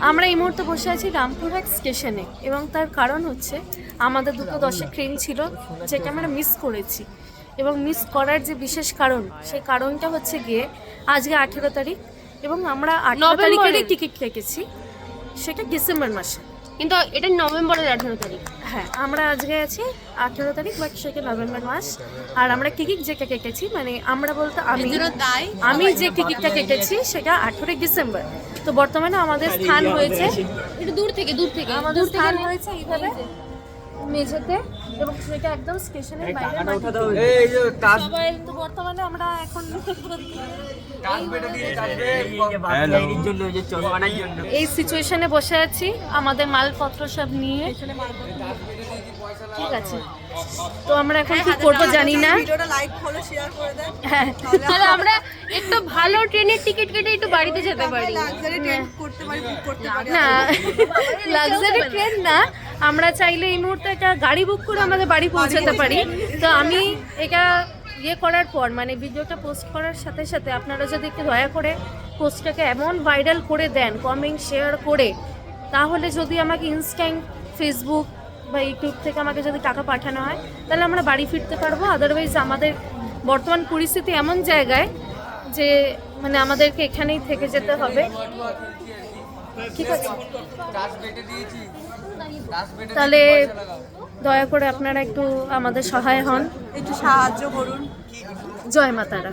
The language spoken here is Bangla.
আমরা এই মুহূর্তে বসে আছি রামপুরহাট স্টেশনে এবং তার কারণ হচ্ছে আমাদের 2:10 ট্রেন ছিল, যেটা আমরা মিস করেছি। এবং মিস করার যে বিশেষ কারণ, সেই কারণটা হচ্ছে গিয়ে আজকে 18 তারিখ এবং আমরা 18 তারিখেরই টিকিট কেটেছি, সেটা ডিসেম্বর মাসে, কিন্তু এটা নভেম্বরের 18 তারিখ। হ্যাঁ, আমরা আজকে আছি 18 তারিখ, বাট সেটা নভেম্বর মাস। আর আমরা টিকিট যেটা কেটেছি, মানে আমরা বলতে আমি যে টিকিটটা কেটেছি সেটা 18 ডিসেম্বর। তো বর্তমানে আমাদের স্থান হয়েছে একটু দূর থেকে আমাদের স্থান হয়েছে এইভাবে মেঝেতে, এবং সেটা একদম স্টেশনের বাইরে। সবাই তো বর্তমানে আমরা এখন এই সিচুয়েশনে বসে আছি আমাদের মালপত্র সব নিয়ে। ঠিক আছে, তো আমরা এখন কি করবো জানি না। হ্যাঁ, তাহলে আমরা একটু ভালো ট্রেনের টিকিট কেটে একটু বাড়িতে যেতে পারি। না, লাক্সারি ট্রেন না, আমরা চাইলে এই মুহূর্তে একটা গাড়ি বুক করে আমাদের বাড়ি পৌঁছাতে পারি। তো আমি এটা করার পর, মানে ভিডিওটা পোস্ট করার সাথে সাথে আপনারা যদি একটু দয়া করে পোস্টটাকে এমন ভাইরাল করে দেন, কমেন্ট শেয়ার করে, তাহলে যদি আমাকে ইনস্ট্যান্ট ফেসবুক বা ইউটিউব থেকে আমাকে যদি টাকা পাঠানো হয়, তাহলে আমরা বাড়ি ফিরতে পারবো। আদারওয়াইজ আমাদের বর্তমান পরিস্থিতি এমন জায়গায় যে মানে আমাদেরকে এখানেই থেকে যেতে হবে। ঠিক আছে, তাহলে দয়া করে আপনারা একটু আমাদের সহায় হন, একটু সাহায্য করুন। জয় মা তারা।